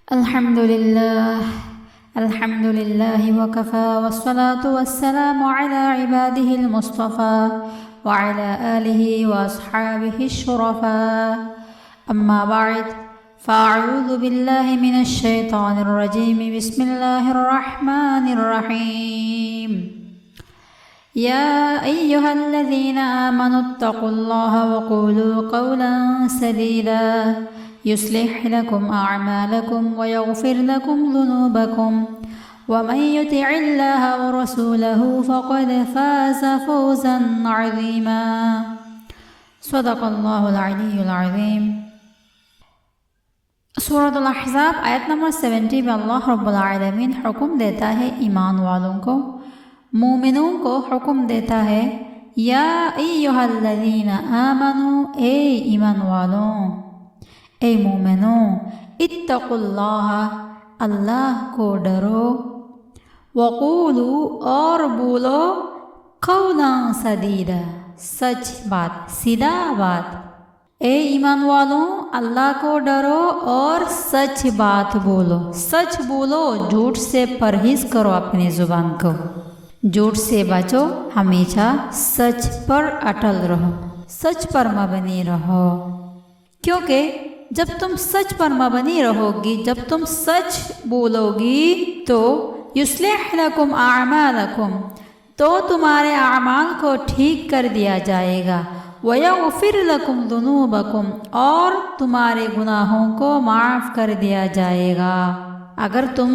الحمد لله وكفى والصلاة والسلام على عباده المصطفى وعلى آله وأصحابه الشرفاء أما بعد فأعوذ بالله من الشيطان الرجيم بسم الله الرحمن الرحيم يا أيها الذين آمنوا اتقوا الله وقولوا قولا سديدا يصلح لكم أعمالكم ويغفر لكم ذنوبكم ومن يطع الله ورسوله فقد فاز فوزا عظيما صدق الله العلي العظيم۔ سورۃ الاحزاب آیت نمبر 70 میں اللہ رب العالمین حکم دیتا ہے ایمان والوں کو، مومنوں کو حکم دیتا ہے، یا ایہا الذین آمنوا، اے ایمان والوں، اے مومنوں، اتقوا اللہ، اللہ کو ڈرو، وقولوا، اور بولو، قولا سدیدا، سچ بات، سیدھا بات۔ اے ایمان والوں، اللہ کو ڈرو اور سچ بات بولو۔ سچ بولو، جھوٹ سے پرہیز کرو، اپنی زبان کو جھوٹ سے بچو، ہمیشہ سچ پر اٹل رہو، سچ پر مبنی رہو، کیونکہ جب تم سچ پر مبنی رہو گی، جب تم سچ بولو گی تو یصلح لکم اعمالکم، تو تمہارے اعمال کو ٹھیک کر دیا جائے گا، ویغفر لکم ذنوبکم، اور تمہارے گناہوں کو معاف کر دیا جائے گا۔ اگر تم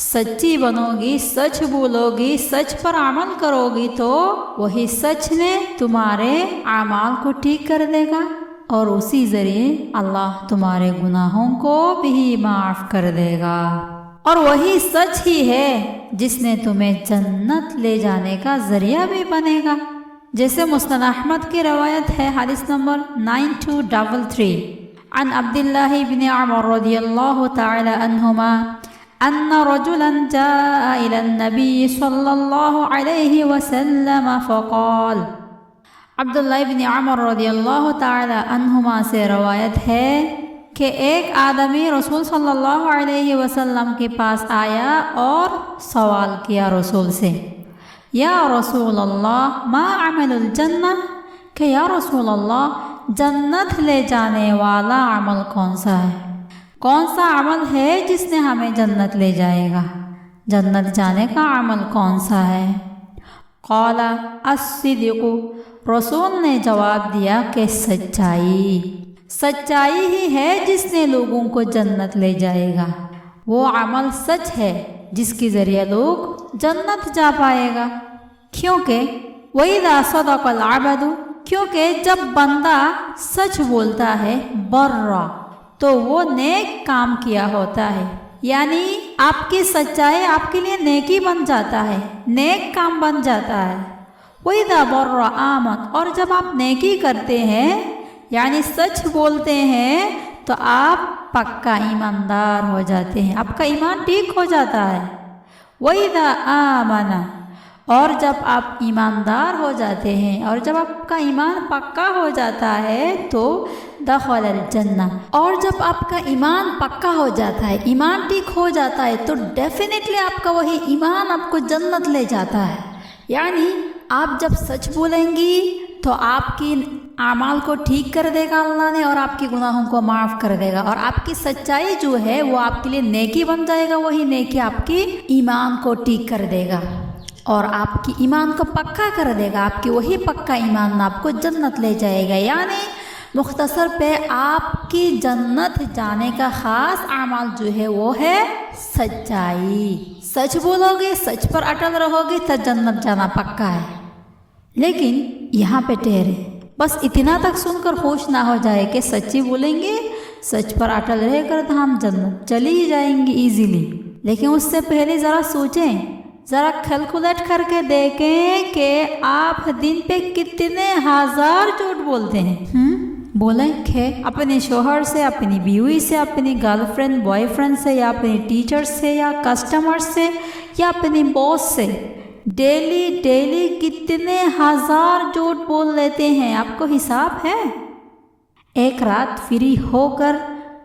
سچی بنو گی، سچ بولو گی، سچ پر عمل کرو گی تو وہی سچ نے تمہارے اعمال کو ٹھیک کر دے گا، اور اسی ذریعے اللہ تمہارے گناہوں کو بھی معاف کر دے گا، اور وہی سچ ہی ہے جس نے تمہیں جنت لے جانے کا ذریعہ بھی بنے گا، جیسے مسند احمد کی روایت ہے، حدیث نمبر 9233، عن عبداللہ بن عمر رضی اللہ تعالی عنہما ان رجلا جاء الى النبی صلی اللہ علیہ وسلم فقال، عبداللہ بن عمر رضی اللہ تعالی عنہما سے روایت ہے کہ ایک آدمی رسول صلی اللہ علیہ وسلم کے پاس آیا اور سوال کیا رسول سے، یا رسول اللہ ما عمل الجنہ، کہ یا رسول اللہ جنت لے جانے والا عمل کون سا ہے؟ کون سا عمل ہے جس نے ہمیں جنت لے جائے گا؟ جنت جانے کا عمل کون سا ہے؟ قال الصدق، رسول نے جواب دیا کہ سچائی ہی ہے جس نے لوگوں کو جنت لے جائے گا، وہ عمل سچ ہے جس کے ذریعے لوگ جنت جا پائے گا، کیونکہ وَإِذَا صَدَقَ الْعَبْدُ، کیونکہ جب بندہ سچ بولتا ہے، برّا، تو وہ نیک کام کیا ہوتا ہے، یعنی آپ کی سچائی آپ کے لیے نیکی بن جاتا ہے، نیک کام بن جاتا ہے۔ وَإِذَا بَرَّ آمَنَ، اور جب آپ نیکی کرتے ہیں یعنی سچ بولتے ہیں تو آپ پکا ایماندار ہو جاتے ہیں، آپ کا ایمان ٹھیک ہو جاتا ہے۔ وَإِذَا آمَنَ، اور جب آپ ایماندار ہو جاتے ہیں اور جب آپ کا ایمان پکا ہو جاتا ہے تو دخل الجنہ، اور جب آپ کا ایمان پکا ہو جاتا ہے، ایمان ٹھیک ہو جاتا ہے تو ڈیفینیٹلی آپ کا وہی ایمان آپ کو جنت لے جاتا ہے۔ یعنی آپ جب سچ بولیں گی تو آپ کی اعمال کو ٹھیک کر دے گا اللہ نے، اور آپ کے گناہوں کو معاف کر دے گا، اور آپ کی سچائی جو ہے وہ آپ کے لیے نیکی بن جائے گا، وہی نیکی آپ کی ایمان کو ٹھیک کر دے گا اور آپ کی ایمان کو پکا کر دے گا، آپ کی وہی پکا ایمان آپ کو جنت لے جائے گا۔ یعنی مختصر پہ آپ کی جنت جانے کا خاص اعمال جو ہے وہ ہے سچائی۔ سچ بولو گے، سچ پر اٹل رہو گے تو جنت جانا پکا ہے۔ لیکن یہاں پہ ٹھہرے، بس اتنا تک سن کر خوش نہ ہو جائے کہ سچی بولیں گے، سچ پر اٹل رہ کر تو ہم جنت چلی جائیں گے ایزیلی، لیکن اس سے پہلے ذرا سوچیں، ذرا کیلکولیٹ کر کے دیکھیں کہ آپ دن پہ کتنے ہزار جھوٹ بولتے ہیں۔ بولیں کہ اپنے شوہر سے، اپنی بیوی سے، اپنی گرل فرینڈ بوائے فرینڈ سے، یا اپنے ٹیچر سے، یا کسٹمر سے، یا اپنی باس سے ڈیلی کتنے ہزار جھوٹ بول لیتے ہیں، آپ کو حساب ہے؟ ایک رات فری ہو کر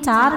4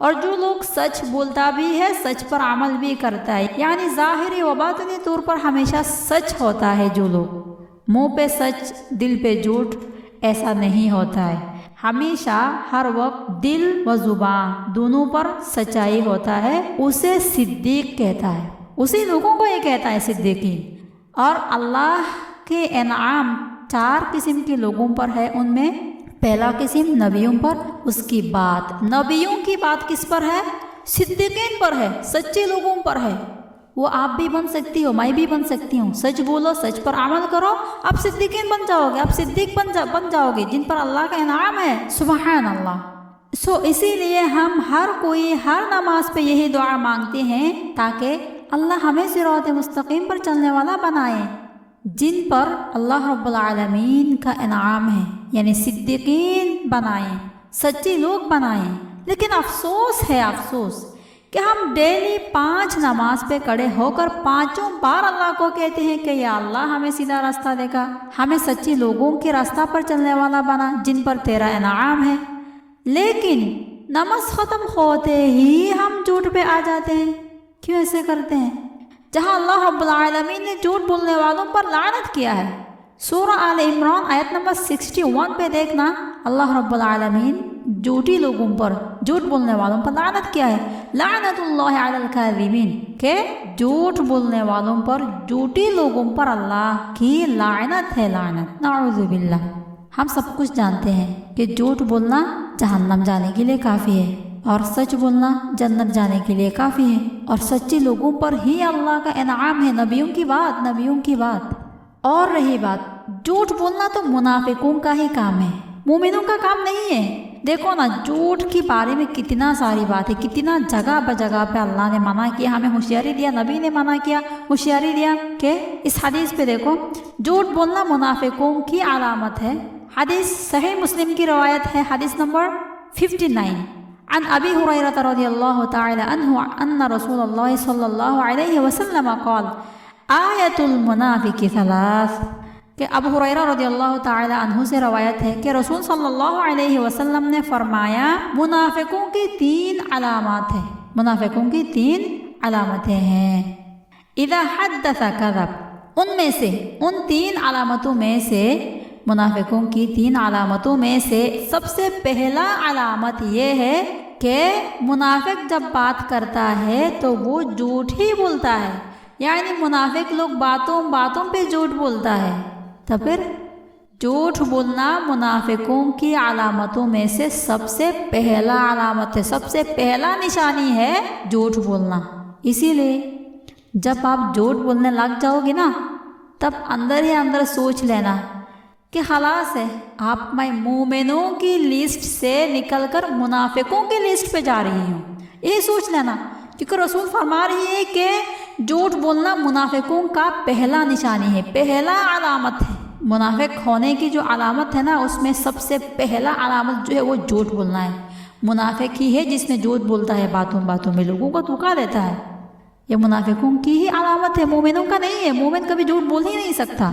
اور جو لوگ سچ بولتا بھی ہے سچ پر عمل بھی کرتا ہے، یعنی ظاہری و باطنی طور پر ہمیشہ سچ ہوتا ہے، جو لوگ منہ پہ سچ دل پہ جھوٹ، ایسا نہیں ہوتا ہے، ہمیشہ ہر وقت دل و زبان دونوں پر سچائی ہوتا ہے، اسے صدیق کہتا ہے، اسی لوگوں کو یہ کہتا ہے صدیقین۔ اور اللہ کے انعام 4 قسم کے لوگوں پر ہے، ان میں پہلا قسم نبیوں پر، اس کی بات نبیوں کی بات کس پر ہے؟ صدیقین پر ہے، سچے لوگوں پر ہے۔ وہ آپ بھی بن سکتی ہو، میں بھی بن سکتی ہوں، سچ بولو، سچ پر عمل کرو، آپ صدیقین بن جاؤ گے، آپ صدیق بن جاؤ گے جن پر اللہ کا انعام ہے، سبحان اللہ۔ اسی لیے ہم ہر کوئی ہر نماز پہ یہی دعا مانگتے ہیں تاکہ اللہ ہمیں صراط مستقیم پر چلنے والا بنائے، جن پر اللہ رب العالمین کا انعام ہے، یعنی صدیقین بنائیں، سچے لوگ بنائیں۔ لیکن افسوس ہے، افسوس کہ ہم ڈیلی 5 نماز پہ کھڑے ہو کر 5 بار اللہ کو کہتے ہیں کہ یا اللہ ہمیں سیدھا راستہ دکھا، ہمیں سچے لوگوں کے راستہ پر چلنے والا بنا جن پر تیرا انعام ہے، لیکن نماز ختم ہوتے ہی ہم جھوٹ پہ آ جاتے ہیں۔ کیوں ایسے کرتے ہیں؟ جہاں اللہ رب العالمین نے جھوٹ بولنے والوں پر لعنت کیا ہے، سورہ آل عمران آیت نمبر 61 پہ دیکھنا، اللہ رب العالمین جھوٹی لوگوں پر، جھوٹ بولنے والوں پر لعنت کیا ہے، لعنت اللہ علی الکاذبین، کہ جھوٹ بولنے والوں پر، جھوٹی لوگوں پر اللہ کی لعنت ہے، لعنت، نعوذ باللہ۔ ہم سب کچھ جانتے ہیں کہ جھوٹ بولنا جہنم جانے کے لیے کافی ہے، اور سچ بولنا جنت جانے کے لیے کافی ہے، اور سچے لوگوں پر ہی اللہ کا انعام ہے، نبیوں کی بات، نبیوں کی بات۔ اور رہی بات جھوٹ بولنا، تو منافقوں کا ہی کام ہے، مومنوں کا کام نہیں ہے۔ دیکھو نا، جھوٹ کے بارے میں کتنا ساری بات ہے، کتنا جگہ بجگہ پہ اللہ نے منع کیا، ہمیں ہوشیاری دیا، نبی نے منع کیا، ہوشیاری دیا کہ اس حدیث پہ دیکھو، جھوٹ بولنا منافقوں کی علامت ہے۔ حدیث صحیح مسلم کی روایت ہے، حدیث نمبر 59، عن ابی ہریرہ رضی اللہ تعالی عنہ ان رسول اللہ صلی اللہ علیہ وسلم قال آیت المنافق 3، کہ ابو ہریرہ رضی اللہ تعالی عنہ سے روایت ہے کہ رسول صلی اللہ علیہ وسلم نے فرمایا، منافقوں کی 3 علامات ہیں، منافقوں کی 3 علامتیں ہیں۔ اذا حدث کذب، ان میں سے، ان 3 علامتوں میں سے، منافقوں کی 3 علامتوں میں سے سب سے پہلا علامت یہ ہے کہ منافق جب بات کرتا ہے تو وہ جھوٹ ہی بولتا ہے، یعنی منافق لوگ باتوں باتوں پہ جھوٹ بولتا ہے۔ تو پھر جھوٹ بولنا منافقوں کی علامتوں میں سے سب سے پہلا علامت ہے، سب سے پہلا نشانی ہے جھوٹ بولنا۔ اسی لیے جب آپ جھوٹ بولنے لگ جاؤ گے نا، تب اندر ہی اندر سوچ لینا کہ خلاص ہے، آپ میں مومنوں کی لسٹ سے نکل کر منافقوں کی لسٹ پہ جا رہی ہوں، یہ سوچ لینا، کیونکہ رسول فرما رہی ہے کہ جھوٹ بولنا منافقوں کا پہلا نشانی ہے، پہلا علامت ہے۔ منافق ہونے کی جو علامت ہے نا، اس میں سب سے پہلا علامت جو ہے وہ جھوٹ بولنا ہے۔ منافق ہی ہے جس میں جھوٹ بولتا ہے، باتوں باتوں میں لوگوں کو دھوکا دیتا ہے، یہ منافقوں کی ہی علامت ہے، مومنوں کا نہیں ہے، مومن کبھی جھوٹ بول ہی نہیں سکتا۔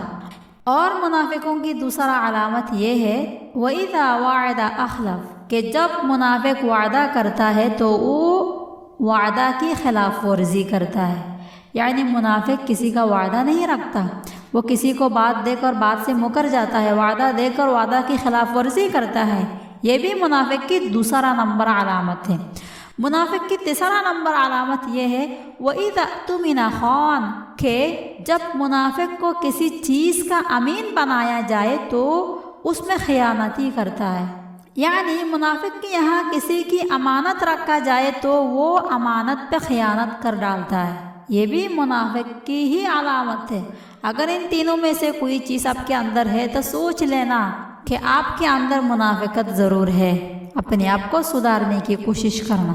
اور منافقوں کی دوسرا علامت یہ ہے وَإِذَا وَعَدَ أَخْلَفَ، کہ جب منافق وعدہ کرتا ہے تو وہ وعدہ کی خلاف ورزی کرتا ہے، یعنی منافق کسی کا وعدہ نہیں رکھتا، وہ کسی کو بات دے کر بات سے مکر جاتا ہے، وعدہ دے کر وعدہ کی خلاف ورزی کرتا ہے، یہ بھی منافق کی دوسرا نمبر علامت ہے۔ منافق کی تیسرا نمبر علامت یہ ہے وَإِذَا اؤْتُمِنَ خَانَ، کہ جب منافق کو کسی چیز کا امین بنایا جائے تو اس میں خیانتی کرتا ہے، یعنی منافق کے یہاں کسی کی امانت رکھا جائے تو وہ امانت پہ خیانت کر ڈالتا ہے، یہ بھی منافق کی ہی علامت ہے۔ اگر ان تینوں میں سے کوئی چیز آپ کے اندر ہے تو سوچ لینا کہ آپ کے اندر منافقت ضرور ہے، اپنے آپ کو سدھارنے کی کوشش کرنا۔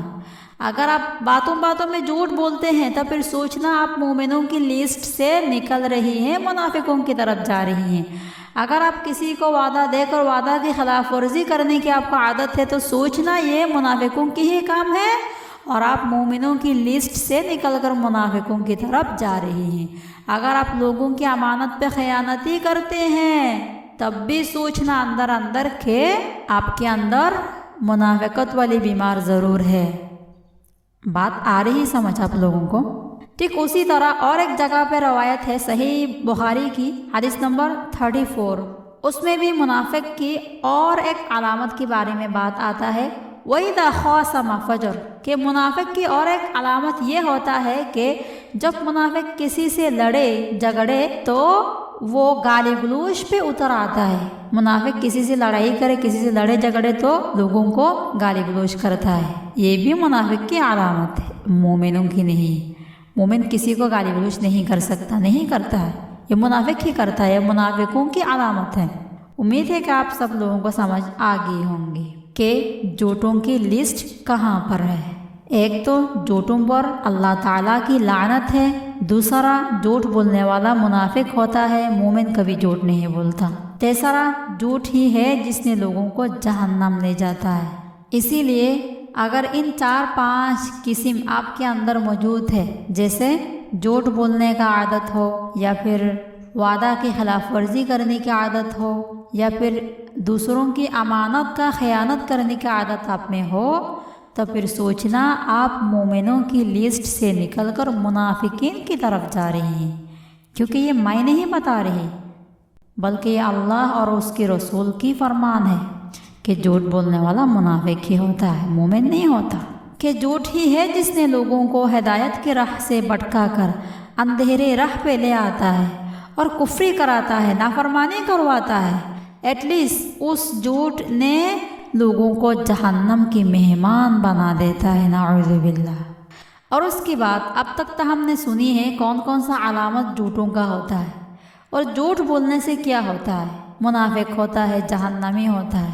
اگر آپ باتوں باتوں میں جھوٹ بولتے ہیں تو پھر سوچنا آپ مومنوں کی لسٹ سے نکل رہی ہیں، منافقوں کی طرف جا رہی ہیں۔ اگر آپ کسی کو وعدہ دے کر وعدہ کی خلاف ورزی کرنے کی آپ کو عادت ہے تو سوچنا یہ منافقوں کی ہی کام ہے، اور آپ مومنوں کی لسٹ سے نکل کر منافقوں کی طرف جا رہی ہیں۔ اگر آپ لوگوں کی امانت پہ خیانتی کرتے ہیں تب بھی سوچنا اندر اندر کہ آپ کے اندر منافقت والی بیمار ضرور ہے۔ بات آ رہی سمجھ آپ لوگوں کو؟ ٹھیک اسی طرح اور ایک جگہ پہ روایت ہے صحیح بخاری کی حدیث نمبر 34، اس میں بھی منافق کی اور ایک علامت کے بارے میں بات آتا ہے، وَإِذَا خَاصَمَ فَجَرَ، کہ منافق کی اور ایک علامت یہ ہوتا ہے کہ جب منافق کسی سے لڑے جھگڑے تو وہ گالی گلوچ پہ اتر آتا ہے۔ منافق کسی سے لڑائی کرے، کسی سے لڑے جھگڑے تو لوگوں کو گالی گلوچ کرتا ہے، یہ بھی منافق کی علامت ہے، مومنوں کی نہیں۔ مومن کسی کو گالی گلوچ نہیں کر سکتا، نہیں کرتا ہے، یہ منافق ہی کرتا ہے، یہ منافقوں کی علامت ہے۔ امید ہے کہ آپ سب لوگوں کو سمجھ آ گئی ہوں گی کہ جھوٹوں کی لسٹ کہاں پر ہے۔ ایک تو جھوٹوں پر اللہ تعالیٰ کی لعنت ہے، دوسرا جھوٹ بولنے والا منافق ہوتا ہے، مومن کبھی جھوٹ نہیں بولتا، تیسرا جھوٹ ہی ہے جس نے لوگوں کو جہنم لے جاتا ہے۔ اسی لیے اگر ان 4-5 قسم آپ کے اندر موجود ہے، جیسے جھوٹ بولنے کا عادت ہو، یا پھر وعدہ کی خلاف ورزی کرنے کی عادت ہو، یا پھر دوسروں کی امانت کا خیانت کرنے کی عادت آپ میں ہو، تو پھر سوچنا آپ مومنوں کی لسٹ سے نکل کر منافقین کی طرف جا رہی ہیں، کیونکہ یہ میں نہیں بتا رہی بلکہ یہ اللہ اور اس کے رسول کی فرمان ہے کہ جھوٹ بولنے والا منافق ہی ہوتا ہے، مومن نہیں ہوتا۔ کہ جھوٹ ہی ہے جس نے لوگوں کو ہدایت کی راہ سے بھٹکا کر اندھیرے راہ پہ لے آتا ہے اور کفری کراتا ہے، نافرمانی کرواتا ہے۔ ایٹ لیسٹ اس جھوٹ نے لوگوں کو جہنم کی مہمان بنا دیتا ہے، نعوذ باللہ۔ اور اس کی بات اب تک تو ہم نے سنی ہے کون کون سا علامت جھوٹوں کا ہوتا ہے، اور جھوٹ بولنے سے کیا ہوتا ہے، منافق ہوتا ہے، جہنمی ہوتا ہے۔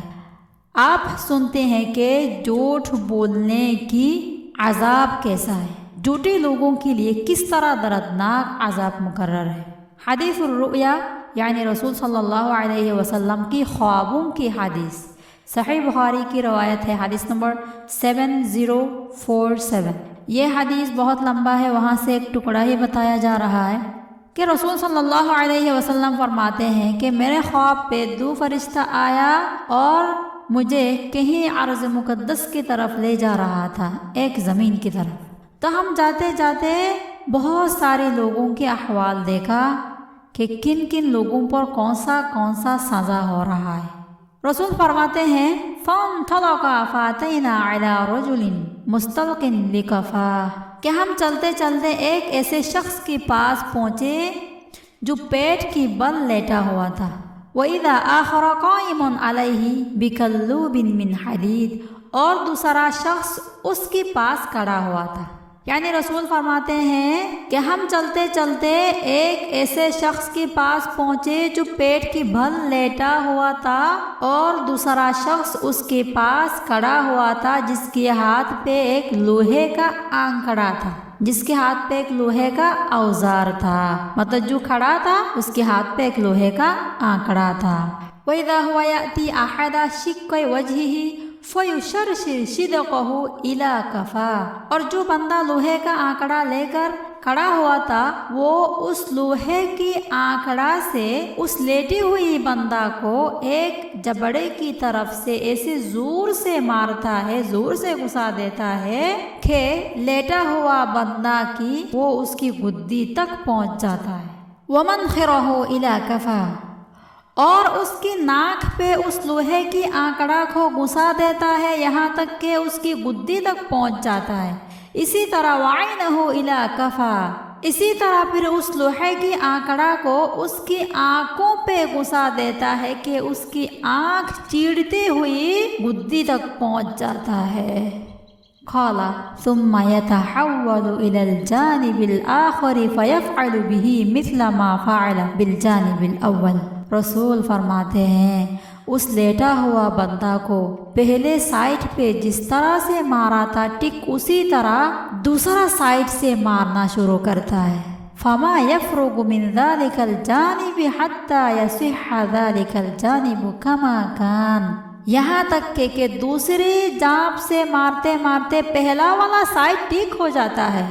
آپ سنتے ہیں کہ جھوٹ بولنے کی عذاب کیسا ہے، جھوٹے لوگوں کے لیے کس طرح دردناک عذاب مقرر ہے۔ حدیث الرؤیا یعنی رسول صلی اللہ علیہ وسلم کی خوابوں کی حدیث، صحیح بخاری کی روایت ہے، حدیث نمبر 7047۔ یہ حدیث بہت لمبا ہے، وہاں سے ایک ٹکڑا ہی بتایا جا رہا ہے کہ رسول صلی اللہ علیہ وسلم فرماتے ہیں کہ میرے خواب پہ 2 فرشتہ آیا اور مجھے کہیں عرض مقدس کی طرف لے جا رہا تھا، ایک زمین کی طرف۔ تو ہم جاتے جاتے بہت سارے لوگوں کے احوال دیکھا کہ کن کن لوگوں پر کون سا سزا ہو رہا ہے۔ رسول فرماتے ہیں فَانْطَلَقَا فَأَتَيْنَا عَلَىٰ رَجُلٍ مُسْتَلْقٍ لِكَفَاهِ، کہ ہم چلتے چلتے ایک ایسے شخص کے پاس پہنچے جو پیٹ کی بل لیٹا ہوا تھا، وَإِذَا آخَرَ قَائِمٌ عَلَيْهِ بِكَلُّوبٍ مِّنْ حَدِيدٍ، اور دوسرا شخص اس کے پاس کھڑا ہوا تھا۔ یعنی رسول فرماتے ہیں کہ ہم چلتے چلتے ایک ایسے شخص کے پاس پہنچے جو پیٹ کی بھل لیٹا ہوا تھا، اور دوسرا شخص اس کے پاس کھڑا ہوا تھا جس کے ہاتھ پہ ایک لوہے کا آنکڑا تھا، جس کے ہاتھ پہ ایک لوہے کا اوزار تھا، مطلب جو کھڑا تھا اس کے ہاتھ پہ ایک لوہے کا آنکڑا تھا۔ وَإِذَا هُوَ يَأْتِي أَحَدَ شِقَّيْ وَجْهِهِ فَيُشَرْشِرْ شِدْقَهُ إِلَىٰ كَفَاهِ، اور جو بندہ لوہے کا آنکڑا لے کر کھڑا ہوا تھا وہ اس لوہے کی آنکڑا سے اس لیٹی ہوئی بندہ کو ایک جبڑے کی طرف سے ایسے زور سے مارتا ہے، زور سے گھسا دیتا ہے کہ لیٹا ہوا بندہ کی وہ اس کی گدی تک پہنچ جاتا ہے۔ وَمَنْخِرَهُ إِلَىٰ كَفَاهِ، اور اس کی ناک پہ اس لوہے کی آنکڑا کو گھسا دیتا ہے یہاں تک کہ اس کی گدی تک پہنچ جاتا ہے۔ اسی طرح وَعَيْنَهُ إِلَىٰ كَفَاهِ، اسی طرح پھر اس لوہے کی آنکڑا کو اس کی آنکھوں پہ گھسا دیتا ہے کہ اس کی آنکھ چیرتے ہوئی گدی تک پہنچ جاتا ہے۔ قال ثم يتحول إلى الجانب الآخر فيفعل به مثل ما فعل بالجانب الأول۔ رسول فرماتے ہیں اس لیٹا ہوا بندہ کو پہلے سائٹ پہ جس طرح سے مارا تھا ٹھیک اسی طرح دوسرا سائٹ سے مارنا شروع کرتا ہے۔ فما يفرغ من ذلك الجانب حتى يصح ذلك الجانب كما كان، یہاں تک کہ دوسری جانب سے مارتے مارتے پہلا والا سائٹ ٹھیک ہو جاتا ہے۔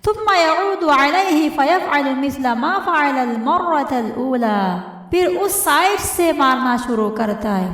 ثم يعود عليه فيفعل مثل ما فعل المرة الأولى، پھر اس سائڈ سے مارنا شروع کرتا ہے